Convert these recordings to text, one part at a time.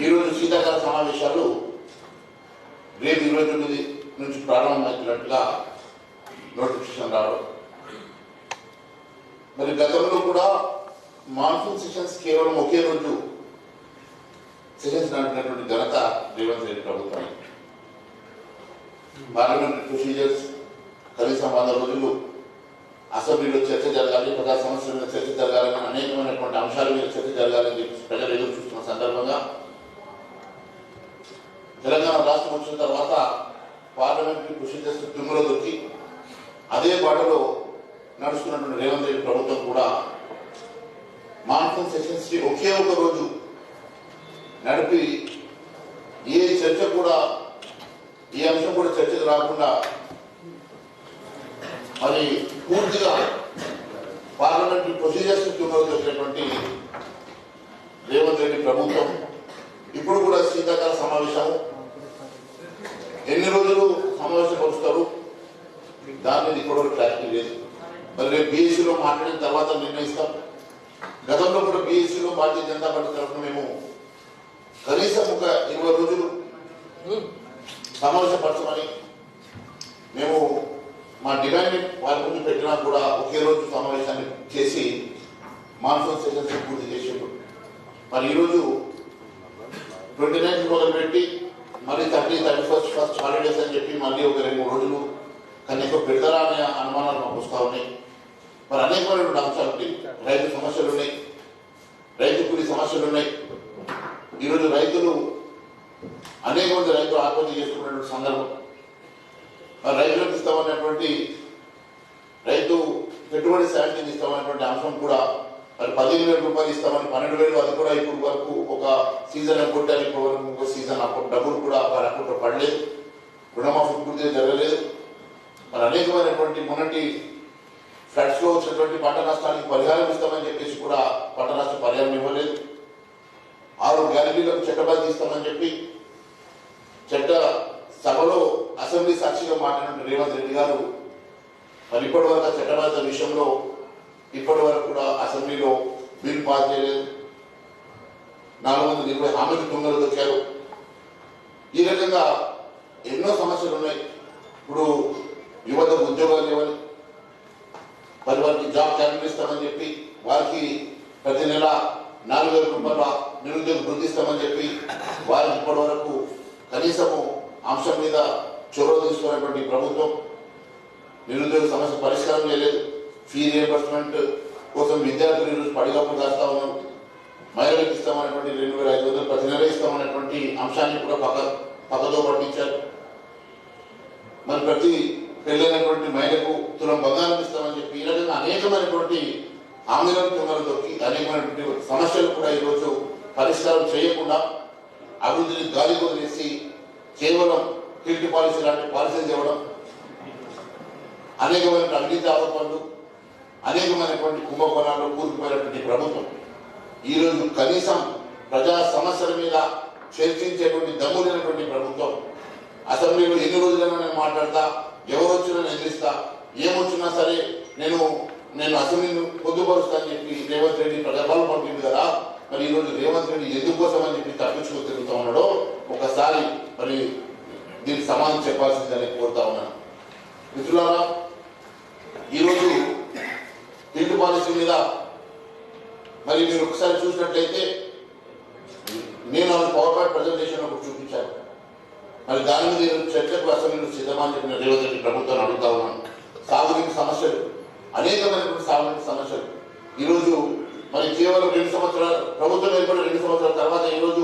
ఈరోజు శీతాకాల సమావేశాలు రేపు 29 నుంచి ప్రారంభమవుతున్నట్టుగా నోటిఫికేషన్ రావడం. మరి గతంలో కూడా మాన్సూన్ సెషన్స్ కేవలం ఒకే రోజు సెషన్స్ నడిపినటువంటి ఘనత రేవంత్ రెడ్డి ప్రభుత్వం. పార్లమెంటరీ ప్రొసీజర్స్ కనీసం 100 రోజులు అసెంబ్లీలో చర్చ జరగాలి, ప్రజా సమస్యల మీద చర్చ జరగాలని, అనేకమైనటువంటి అంశాల మీద చర్చ జరగాలని చెప్పి ప్రజలు ఎదురు చూస్తున్న సందర్భంగా తెలంగాణ రాష్ట్రం వచ్చిన తర్వాత పార్లమెంటరీ ప్రొసీజర్స్ దుమ్ములో దొరికి అదే బాటలో నడుస్తున్నటువంటి రేవంత్ రెడ్డి ప్రభుత్వం కూడా మాన్సూన్ సెషన్స్ కి ఒకే ఒక రోజు నడిపి ఏ చర్చ కూడా ఈ అంశం కూడా చర్చకు రాకుండా మరి పూర్తిగా పార్లమెంటరీ ప్రొసీజర్స్ దుమ్ములో దొరికినటువంటి రేవంత్ రెడ్డి ప్రభుత్వం ఇప్పుడు కూడా శీతాకాల సమావేశం ఎన్ని రోజులు సమావేశపరుస్తారు దాని మీద ఇప్పుడు క్లారిటీ లేదు. మరి రేపు బీఎస్సీలో మాట్లాడిన తర్వాత నిర్ణయిస్తాం. గతంలో కూడా బీఎస్సీలో భారతీయ జనతా పార్టీ తరఫున మేము కనీసం ఒక 20 రోజులు సమావేశపరచమని మేము మా డిమాండ్ వారి ముందు పెట్టినా కూడా ఒకే రోజు సమావేశాన్ని చేసి మాన్సూన్ సెషన్స్ పూర్తి చేసేప్పుడు మరి ఈరోజు 29 మొదలుపెట్టి మళ్ళీ 30, 31 ఫస్ట్ హాలిడేస్ అని చెప్పి మళ్ళీ ఒక 2-3 రోజులు కనీసం పెడతారా అనే అనుమానాలు మాకు వస్తూ ఉన్నాయి. మరి అనేకమైనటువంటి అంశాలు ఉన్నాయి. రైతు సమస్యలు ఉన్నాయి, రైతు కూలీ సమస్యలు ఉన్నాయి. ఈరోజు రైతులు అనేక మంది రైతులు ఆత్మహత్య చేసుకున్నటువంటి సందర్భం. మరి రైతులకు ఇస్తామన్నటువంటి రైతు పెట్టుబడి సాయం కింద ఇస్తామన్నటువంటి అంశం కూడా మరి 15,000 రూపాయలు ఇస్తామని 12,000 అది కూడా ఇప్పుడు వరకు ఒక సీజన్ కొట్టారు. ఇప్పుడు వరకు ఇంకో సీజన్ అప్పుడు డబ్బులు కూడా వారి అకౌంట్లో పడలేదు, రుణమాఫీ పూర్తిగా జరగలేదు. మరి అనేకమైనటువంటి మొన్నటి ఫ్లడ్స్ లో వచ్చినటువంటి పంట నష్టానికి పరిహారం ఇస్తామని చెప్పేసి కూడా పంట నష్టం పరిహారం ఇవ్వలేదు. 6 గ్యారంటీలకు చట్టబద్ధి ఇస్తామని చెప్పి చట్ట సభలో అసెంబ్లీ సాక్షిగా మాట్లాడిన రేవంత్ రెడ్డి గారు మరి ఇప్పటి వరకు చట్టబద్ధ విషయంలో ఇప్పటి వరకు కూడా అసెంబ్లీలో బిల్ పాస్ చేయలేదు. 420 హామీలు తుంగలు దొక్కారు. ఈ రకంగా ఎన్నో సమస్యలు ఉన్నాయి. ఇప్పుడు యువతకు ఉద్యోగాలు ఇవ్వాలి, మరి వారికి జాబ్ క్యాలెండర్ ఇస్తామని చెప్పి వారికి ప్రతి నెల 4,000 రూపాయల నిరుద్యోగ వృద్ధి ఇస్తామని చెప్పి వారికి ఇప్పటి వరకు కనీసము అంశం మీద చొరవ తీసుకున్నటువంటి ప్రభుత్వం నిరుద్యోగ సమస్య పరిష్కారం చేయలేదు. ఫీ రియంబర్స్మెంట్ కోసం విద్యార్థులు ఈరోజు పడిగప్పు కాస్తా ఉన్నారు. మహిళలకు ఇస్తామన్నటువంటి 2,500 ప్రతి నెల ఇస్తామన్నటువంటి అంశాన్ని కూడా పక్కతో పట్టించారు. మరి ప్రతి పెళ్ళైనటువంటి మహిళకు తులం బంగారం ఇస్తామని చెప్పి ఈ రకంగా అనేకమైనటువంటి హామీలను తుంగలు దొక్కి అనేకమైనటువంటి సమస్యలు కూడా ఈరోజు పరిష్కారం చేయకుండా అభివృద్ధిని గాలి వదిలేసి కేవలం కిల్టి పాలసీ లాంటి పాలసీలు ఇవ్వడం, అనేకమైన అవినీతి ఆరోపణలు, అనేకమైనటువంటి కుంభకోణాల్లో కూరుకుపోయినటువంటి ప్రభుత్వం ఈరోజు కనీసం ప్రజా సమస్యల మీద చర్చించేటువంటి దమ్ము లేనటువంటి ప్రభుత్వం. అసెంబ్లీలో ఎన్ని రోజులైనా నేను మాట్లాడతా, ఎవరు వచ్చినా నేను ఎదిరిస్తా, ఏమొచ్చినా సరే నేను అసెంబ్లీని పొందుపరుస్తా అని చెప్పి రేవంత్ రెడ్డి ప్రజాపాలన పంపింది కదా. మరి ఈరోజు రేవంత్ రెడ్డి ఎందుకోసం అని చెప్పి తప్పించుకు తిరుగుతూ ఉన్నాడో ఒకసారి మరి దీనికి సమాధానం చెప్పాల్సిందని కోరుతా ఉన్నాను. మిత్రులారా, ఈరోజు కిల్టి పాలసీ మీద మరి మీరు ఒకసారి చూసినట్లయితే నేను పవర్ పాయింట్ ప్రజెంటేషన్ ఒకటి చూపించాను. మరి దాని మీద చర్చకు అసెంబ్లీలో సిద్ధమని చెప్పిన రేవంత్ రెడ్డి ప్రభుత్వాన్ని అడుగుతా ఉన్నాను. సాగునీటి సమస్యలు, అనేకమైనటువంటి సాగునీటి సమస్యలు ఈరోజు మరి కేవలం 2 సంవత్సరాలు ప్రభుత్వం ఏర్పడిన 2 సంవత్సరాల తర్వాత ఈరోజు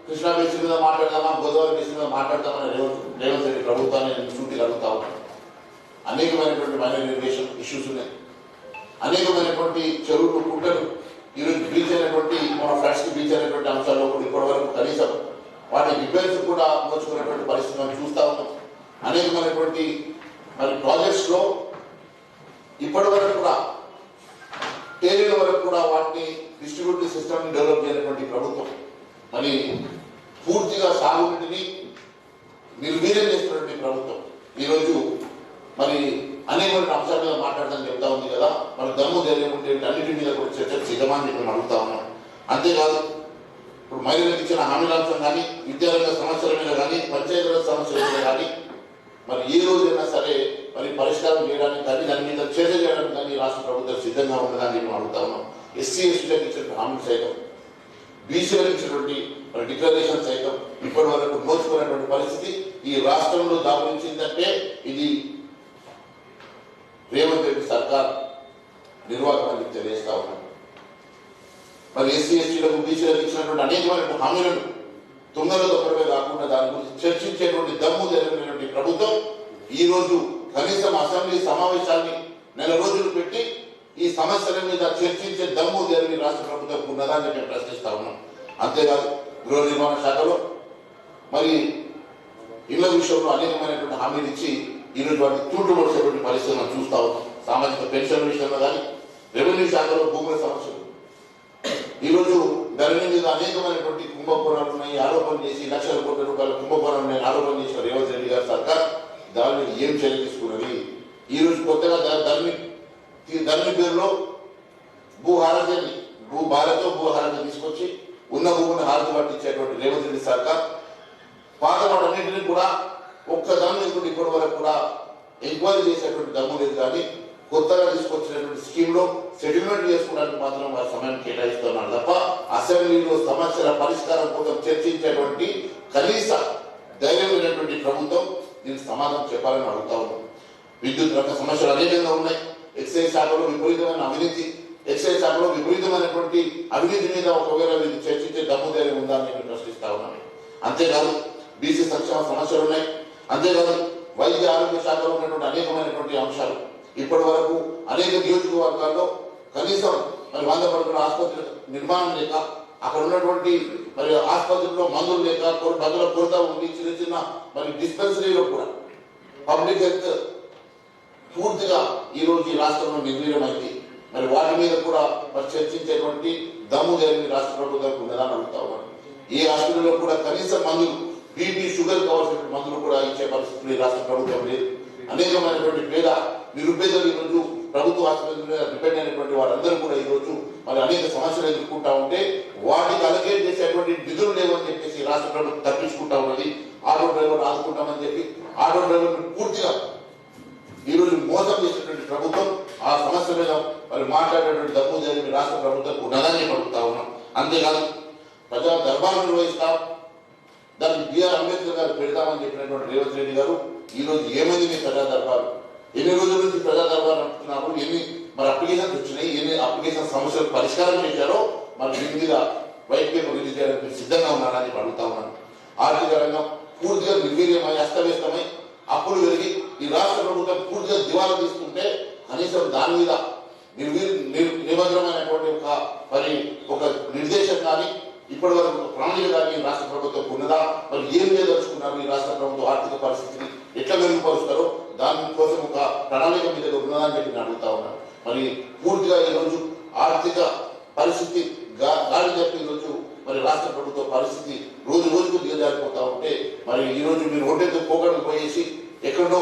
కృష్ణా బేసిన్ మీద మాట్లాడదామా, గోదావరి బేసిన్ మీద మాట్లాడదామని రేవంత్ రెడ్డి ప్రభుత్వాన్ని నేను సూటిగా అడుగుతా ఉన్నాను. అనేకమైనటువంటి మైనర్ ఇరిగేషన్ ఇష్యూస్ ఉన్నాయి. అనేకమైనటువంటి చెరువులు, కుంటలు ఈరోజు బ్రీచ్ అయినటువంటి మన ఫ్లడ్స్ కి బ్రీచ్ అయినటువంటి అంశాల్లో కూడా ఇప్పటి వరకు కనీసం వాటి రిపేర్స్ కూడా మోచుకున్నటువంటి పరిస్థితి మనం చూస్తూ ఉన్నాం. అనేకమైనటువంటి మరి ప్రాజెక్ట్స్ లో ఇప్పటి వరకు కూడా తేలిన వరకు కూడా వాటిని డిస్ట్రిబ్యూటివ్ సిస్టమ్ డెవలప్ చేయనటువంటి ప్రభుత్వం మరి పూర్తిగా సాగునీటిని నిర్వీర్యం చేస్తున్నటువంటి ప్రభుత్వం ఈరోజు మరి అనేకమైన అంశాల మీద మాట్లాడదని చెప్తా ఉంది కదా. మరి దమ్ము ధైర్యం ఉంటే అన్నిటి మీద కూడా చర్చకు సిద్ధమని చెప్పి అడుగుతా ఉన్నాం. అంతేకాదు ఇప్పుడు మహిళలకు ఇచ్చిన హామీల అంశం కానీ, విద్యారంగ సమస్యల మీద కానీ, పంచాయతీరాజ్ సమస్యల మీద కానీ మరి ఏ రోజైనా సరే మరి పరిష్కారం చేయడానికి కానీ, దాని మీద చర్చ చేయడానికి కానీ రాష్ట్ర ప్రభుత్వం సిద్ధంగా ఉన్నదని మేము అడుగుతా ఉన్నాం. ఎస్సీ ఎస్టీలకు ఇచ్చిన హామీలు సైతం, బీసీలకు ఇచ్చినటువంటి డిక్లరేషన్ సైతం ఇప్పటి వరకు నోచుకున్నటువంటి పరిస్థితి ఈ రాష్ట్రంలో దాపురించిందంటే ఇది రేవంత్ రెడ్డి సర్కార్ నిర్వాహకానికి తెలియజేస్తా ఉన్నాం. మరి ఎస్సీ ఎస్టీలకు బీసీలకు ఇచ్చినటువంటి అనేకమైన హామీలను తొందరలో తొక్కడమే కాకుండా దాని గురించి చర్చించేటువంటి దమ్ము జరిగినటువంటి ప్రభుత్వం ఈ రోజు కనీసం అసెంబ్లీ సమావేశాన్ని నెల రోజులు పెట్టి ఈ సమస్యల మీద చర్చించే దమ్ము జరిగి రాష్ట్ర ప్రభుత్వం ఉన్నదా అని మేము ప్రశ్నిస్తా ఉన్నాం. అంతేకాదు గృహ నిర్మాణ శాఖలో మరి ఇళ్ల విషయంలో అనేకమైనటువంటి హామీలు ఇచ్చి ఈరోజు వాటిని తూటుపడిచేటువంటి పరిస్థితులు మనం చూస్తా ఉన్నాం. సామాజిక పెన్షన్ విషయంలో కానీ, రెవెన్యూ శాఖలో భూముల సమస్యలు, ఈరోజు ధరణి మీద అనేకమైనటువంటి కుంభకోణాలు ఉన్నాయి, ఆరోపణలు చేసి లక్షల కోట్ల రూపాయల కుంభకోణాలు ఉన్నాయని ఆరోపణ చేసిన రేవంత్ రెడ్డి గారి సర్కార్ దాని మీద ఏం చర్య తీసుకున్నది? ఈరోజు కొత్తగా ధరణి పేరులో భూహారతని భూహారత తీసుకొచ్చి ఉన్న భూమిని హారతి పట్టించేటువంటి రేవంత్ రెడ్డి సర్కార్ పాత వాటన్నింటినీ కూడా ఒక్క దాని ఇప్పటి వరకు కూడా ఎంక్వైరీ చేసేటువంటి దమ్ము లేదు. కానీ కొత్తగా తీసుకొచ్చినటువంటి స్కీమ్ లో సెటిల్మెంట్ చేసుకోవడానికి మాత్రం వారి సమయం కేటాయిస్తున్నారు తప్ప అసెంబ్లీలో సమస్యల పరిష్కారం కోసం చర్చించేటువంటి కనీస ధైర్యమైనటువంటి ప్రభుత్వం దీనికి సమాధానం చెప్పాలని అడుగుతా ఉన్నాం. విద్యుత్ రంగ సమస్యలు అనేకంగా ఉన్నాయి. ఎక్సైజ్ శాఖలో విపరీతమైన అవినీతి, ఎక్సైజ్ శాఖలో విపరీతమైనటువంటి అవినీతి మీద ఒకవేళ వీళ్ళు చర్చించే దమ్ము ధైర్యం ఉందా అని నేను ప్రశ్నిస్తా ఉన్నాను. అంతేకాదు బీసీ సంక్షేమ సమస్యలు ఉన్నాయి. అంతేకాదు వైద్య ఆరోగ్య శాఖలో ఉన్నటువంటి అనేకమైనటువంటి అంశాలు ఇప్పటి వరకు అనేక నియోజకవర్గాల్లో కనీసం మరి 100 పడకల ఆసుపత్రి నిర్మాణం లేక, అక్కడ ఉన్నటువంటి మరి ఆసుపత్రిలో మందులు లేక, మందుల కొరత ఉండి చిన్న చిన్న మరి డిస్పెన్సరీలో కూడా పబ్లిక్ హెల్త్ పూర్తిగా ఈ రోజు ఈ రాష్ట్రంలో నిర్వీర్యమైంది. మరి వాటి మీద కూడా మరి చర్చించేటువంటి దమ్ము జరిగి రాష్ట్ర ప్రభుత్వానికి ఉన్నదని అడుగుతా ఉన్నాను. ఈ హాస్పిటల్లో కూడా కనీసం మందులు, బీపీ షుగర్ కావాల్సిన మందులు కూడా ఇచ్చే పరిస్థితులు ఈ రాష్ట్ర ప్రభుత్వం లేదు. అనేకమైనటువంటి పేద నిరుపేదలు ఈరోజు ప్రభుత్వ ఆసుపత్రి మీద డిపెండ్ అయినటువంటి వారందరూ కూడా ఈరోజు మరి అనేక సమస్యలు ఎదుర్కొంటా ఉంటే వాటికి అలకేట్ చేసేటువంటి నిధులు లేవని చెప్పేసి రాష్ట్ర ప్రభుత్వం తప్పించుకుంటా ఉన్నది. ఆటో డ్రైవర్ ఆదుకుంటామని చెప్పి ఆటో డ్రైవర్ను పూర్తిగా ఈరోజు మోసం చేసినటువంటి ప్రభుత్వం ఆ సమస్య మీద మరి మాట్లాడేటువంటి దమ్ము జరిగిన రాష్ట్ర ప్రభుత్వం ఉన్నదని అడుగుతా ఉన్నాం. అంతేకాదు ప్రజా దర్బార్ నిర్వహిస్తాం, దాన్ని బిఆర్ అంబేద్కర్ గారు పెడతామని చెప్పినటువంటి రేవంత్ రెడ్డి గారు ఈ రోజు ఏమైంది మీ ప్రజా దర్బారు? ఎన్ని రోజుల నుంచి ప్రజా దర్బారు అంటున్నారు? ఎన్ని మరి అప్లికేషన్స్ వచ్చినాయి? ఎన్ని అప్లికేషన్ సమస్యలు పరిష్కారం చేశారో మరి దీని మీద వైట్ పేపర్ రిలీజ్ చేయడానికి సిద్ధంగా ఉన్నారని అడుగుతా ఉన్నాను. ఆర్థిక రంగం పూర్తిగా నిర్వీర్యమై అస్తవ్యస్తమై అప్పులు పెరిగి ఈ రాష్ట్ర ప్రభుత్వం పూర్తిగా దివాలా తీసుకుంటే కనీసం దాని మీద నిమగ్నమైనటువంటి ఒక నిర్దేశం కానీ ఇప్పటి వరకు ప్రణాళిక కానీ రాష్ట్ర ప్రభుత్వం ఉన్నదా? మరి ఏం చేయదలుచుకున్నారు? ఈ రాష్ట్ర ప్రభుత్వం ఆర్థిక పరిస్థితిని ఎట్లా మెరుగుపరుస్తారో దానికోసం ఒక ప్రణాళిక మీ దగ్గర ఉన్నదా అని చెప్పి నేను అడుగుతా ఉన్నాను. మరి పూర్తిగా ఈరోజు ఆర్థిక పరిస్థితి గాలి తప్పి ఈరోజు మరి రాష్ట్ర ప్రభుత్వ పరిస్థితి రోజు రోజుకు దిగజారిపోతా ఉంటే మరి ఈ రోజు మీరు ఒంటెతో పోగొట్టు పోయేసి ఎక్కడో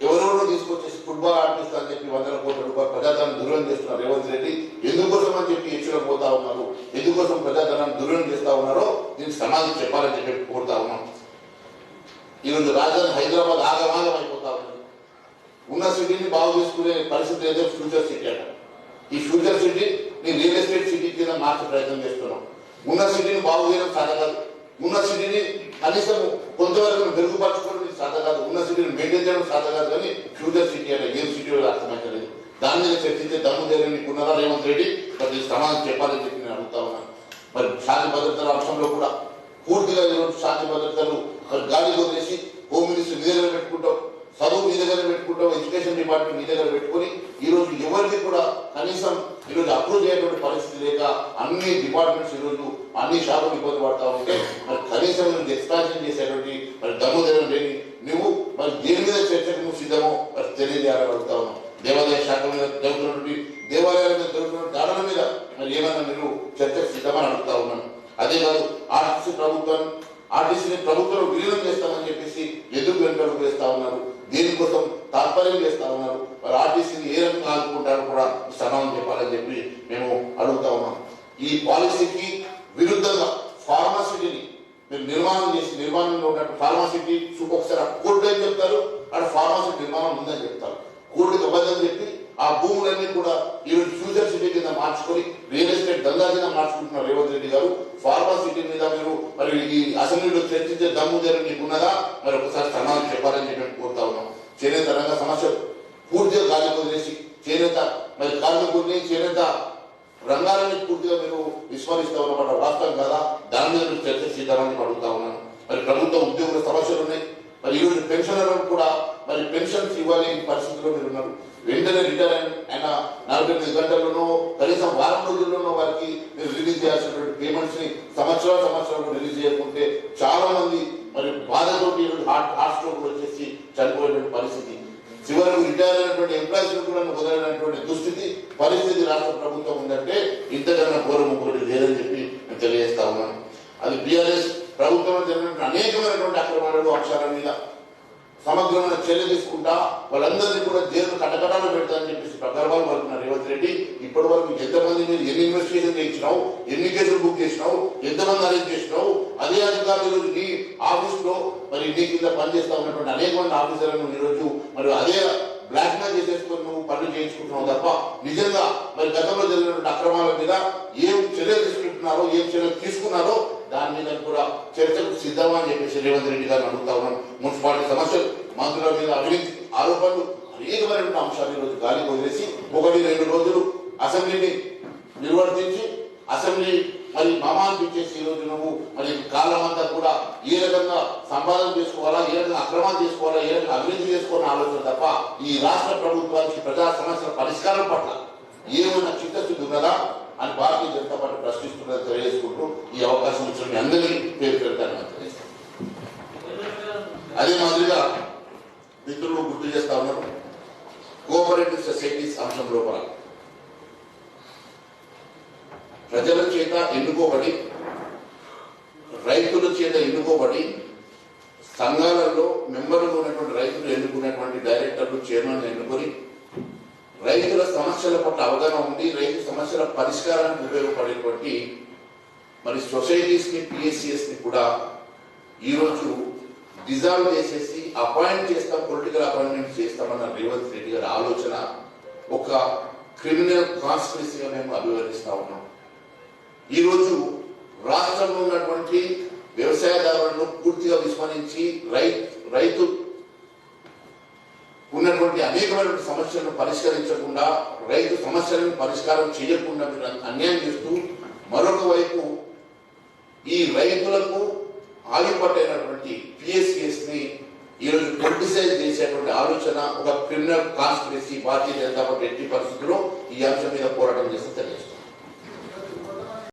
ఎవరెవరో తీసుకొచ్చేసి ఫుట్బాల్ ఆడిపిస్తా అని చెప్పి 100 కోట్ల రూపాయలు ప్రజాధనాన్ని దుర్వినియోగం చేస్తున్నారు రేవంత్ రెడ్డి. ఎందుకోసం అని చెప్పి హెచ్చరిపోతా ఉన్నారు, ఎందుకోసం ప్రజాధనాన్ని దుర్వినియోగం చేస్తా ఉన్నారో దీనికి సమాధానం చెప్పాలని చెప్పి కోరుతా ఉన్నాం. ఈరోజు రాజధాని హైదరాబాద్ ఆగమాగం అయిపోతా ఉంది. ఉన్న సిటీని బాగు చేసుకునే పరిస్థితి ఏదో ఫ్యూచర్ సిటీ అంట. ఈ ఫ్యూచర్ సిటీ నీ రియల్ ఎస్టేట్ సిటీ కింద మార్చే ప్రయత్నం చేస్తున్నాం. ఉన్న సిటీని బాగు చేయడం సాధకాదు, ఉన్న సిటీని కనీసం కొంతవరకు మెరుగుపరచుకోవడం సాధకాదు, ఉన్న సిటీని మెయింటైన్ చేయడం సాధకాదు. కానీ ఫ్యూచర్ సిటీ అంటే ఏం సిటీ అర్థమైతలేదు. దాని మీద చర్చించే దమ్ము ధైర్యం నీకున్నదా రేవంత్ రెడ్డి? మరి సమాధానం చెప్పాలని చెప్పి నేను అడుగుతా ఉన్నాను. మరి శాంతి భద్రతల అంశంలో కూడా పూర్తిగా ఈరోజు శాంతి భద్రతలు మరి గాలి వదిలేసి హోమ్ మినిస్టర్ మీ దగ్గర పెట్టుకుంటాం, చదువు మీ దగ్గర పెట్టుకుంటాం, ఎడ్యుకేషన్ డిపార్ట్మెంట్ మీ దగ్గర పెట్టుకుని ఈరోజు ఎవరికి కూడా కనీసం ఈరోజు అప్రూవ్ చేయటువంటి పరిస్థితి లేక అన్ని డిపార్ట్మెంట్స్ ఈరోజు అన్ని శాఖలు ఇబ్బంది పడతా ఉంటే మరి కనీసం నువ్వు ఎక్స్పాన్షన్ చేసేటువంటి మరి దమ్ము ధైర్యం లేని నువ్వు మరి దేని మీద చర్చకు నువ్వు సిద్ధమో మరి తెలియజేయాలని అడుగుతా ఉన్నావు. దేవాలయ శాఖ మీద జరుగుతున్నటువంటి దేవాలయాల మీద జరుగుతున్న దాడుల మీద మరి ఏమైనా మీరు చర్చకు సిద్ధమని అడుగుతా ఉన్నాను. అదే కాదు ఆర్టీసీని ప్రభుత్వం విలీనం చేస్తామని చెప్పేసి ఎదురు వెనుకడుగు వేస్తా ఉన్నారు. దీనికోసం తాత్పర్యం చేస్తా ఉన్నారు. మరి ఆర్టీసీని ఏ రకంగా ఆదుకుంటారో కూడా సమాధానం చెప్పాలని చెప్పి మేము అడుగుతా ఉన్నాం. ఈ పాలసీకి విరుద్ధంగా ఫార్మాసిటీని మీరు నిర్మాణం చేసి నిర్మాణంలో ఉన్నట్టు ఫార్మాసిటీ ఒకసారి కోర్టు అని చెప్తారు, అక్కడ ఫార్మాసిటీ నిర్మాణం ఉందని చెప్తారు. కోర్టుకి అబద్ధం చెప్పి ఆ భూములన్నీ కూడా ఈరోజు ఫ్యూచర్ సిటీ కింద మార్చుకొని రియల్ ఎస్టేట్ దందా కింద మార్చుకుంటున్నారు రేవంత్ రెడ్డి గారు. ఫార్మాసిటీ మీద మీరు మరి ఈ అసెంబ్లీలో చర్చించే దమ్ము జరిగి మీకు ఉన్నదా మరి ఒకసారి సమాధానం చెప్పాలని చెప్పి కోరుతా ఉన్నాం. చేనేత రంగ సమస్యలు పూర్తిగా గాలి వదిలేసి చేనేత మరి కార్మికుల్ని చేనేత రంగాలని పూర్తిగా మీరు విస్మరిస్తా ఉన్నమాట వాస్తవం కదా, దాని మీద మీరు చర్చ చేద్దామని అడుగుతా ఉన్నాను. మరి ప్రభుత్వ ఉద్యోగుల సమస్యలు ఉన్నాయి. మరి ఈరోజు పెన్షనర్లకు కూడా మరి పెన్షన్స్ ఇవ్వాలి పరిస్థితిలో మీరు ఉన్నారు. వెంటనే రిటైర్ అయిన 48 గంటల్లోనూ కనీసం వారం రోజుల్లోనూ వారికి మీరు రిలీజ్ చేయాల్సినటువంటి పేమెంట్స్ ని సంవత్సరాలు రిలీజ్ చేయకుంటే చాలా మంది మరి బాధతోటి హార్ట్ స్ట్రోక్ వచ్చేసి చనిపోయేటువంటి పరిస్థితి. చివరకు రిటైర్ అయినటువంటి ఎంప్లాయీస్ కూడా వదలైనటువంటి దుస్థితి పరిస్థితి రాష్ట్ర ప్రభుత్వం ఉందంటే ఇంతకన్నా ఘోరం ఇంకొకటి లేదని చెప్పి నేను తెలియజేస్తా ఉన్నాను. అది బీఆర్ఎస్ ప్రభుత్వంలో జరిగినటువంటి అనేకమైనటువంటి అక్రమాలు అంశాల మీద సమగ్రమైన చర్య తీసుకుంటా వాళ్ళందరినీ కూడా జైలు కటకటాలు పెడతారని చెప్పేసి ప్రగర్భాలు పడుతున్నారు రేవంత్ రెడ్డి. ఇప్పటి వరకు ఎంతమంది మీరు ఎన్ని ఇన్వెస్టిగేషన్ చేయించినావు, ఎన్ని కేసులు బుక్ చేసినావు, ఎంతమంది అరెస్ట్ చేసినావు, అదే అధికారులు నీ ఆఫీస్ లో మరి నీ కింద పనిచేస్తా ఉన్నటువంటి అనేక మంది ఆఫీసర్లను ఈరోజు మరి అదే బ్లాక్ మెయిల్ చేసేసుకొని నువ్వు పనులు చేయించుకుంటున్నావు తప్ప నిజంగా మరి గతంలో జరిగినటువంటి అక్రమాల మీద ఏం చర్యలు తీసుకుంటున్నారో ఏం చర్యలు తీసుకున్నారో దాని మీద కూడా చర్చకు సిద్ధమా అని చెప్పేసి రేవంత్ రెడ్డి గారిని అడుగుతా ఉన్నాం. మున్సిపాలిటీ సమస్యలు, మంత్రుల మీద అవినీతి ఆరోపణలు, అనేకమైనటువంటి అంశాలు ఈరోజు గాలి వదిలేసి 1-2 రోజులు అసెంబ్లీని నిర్వర్తించి అసెంబ్లీ మరి మామానిపించేసి ఈరోజు నువ్వు మరి కాలం అంతా కూడా ఏ రకంగా సంపాదన చేసుకోవాలా, ఏ రకంగా అక్రమాలు చేసుకోవాలా, ఏ రకంగా అభివృద్ధి చేసుకోవాలని ఆలోచన తప్ప ఈ రాష్ట్ర ప్రభుత్వానికి ప్రజా సమస్యల పరిష్కారం పట్ల ఏమైనా చిత్తశుద్ధి ఉన్నదా అని భారతీయ జనతా పార్టీ ప్రశ్నిస్తున్నది తెలియజేసుకుంటూ ఈ అవకాశం ఇచ్చిన మీ అందరికీ పేరు పెడతాను. అదే మాదిరిగా మిత్రులు గుర్తు చేస్తా ఉన్నారు కోఆపరేటివ్ సొసైటీస్ అంశం లోపల ప్రజల చేత ఎన్నుకోబడి రైతుల చేత ఎన్నుకోబడి సంఘాలలో మెంబర్లు ఉన్నటువంటి రైతులు ఎన్నుకున్నటువంటి డైరెక్టర్లు చైర్మన్ ఎన్నుకొని రైతుల సమస్యల పట్ల అవగాహన ఉండి రైతు సమస్యల పరిష్కారానికి ఉపయోగపడేటువంటి మరి సొసైటీస్ ని పిఎస్సిఎస్ ని కూడా ఈరోజు డిజాల్వ్ చేసేసి అపాయింట్ చేస్తాం, పొలిటికల్ అపాయింట్మెంట్ చేస్తామన్న రేవంత్ రెడ్డి గారి ఆలోచన ఒక క్రిమినల్ కాన్స్పిరసీగా మేము అభివర్ణిస్తా ఉన్నాం. ఈరోజు రాష్ట్రంలో ఉన్నటువంటి వ్యవసాయదారులను పూర్తిగా విస్మరించి రైతు ఉన్నటువంటి అనేకమైనటువంటి సమస్యలను పరిష్కరించకుండా రైతు సమస్యలను పరిష్కారం చేయకుండా మీరు అన్యాయం చేస్తూ మరొక వైపు ఈ రైతులకు ఆయుపట్టైనటువంటి పిఎస్సిఎస్ ని ఈరోజు పొలిటిసైజ్ చేసేటువంటి ఆలోచన ఒక criminal conspiracy Bharatiya Janata party ఎట్టి పరిస్థితుల్లో ఈ అంశం మీద పోరాటం చేస్తే తెలియదు.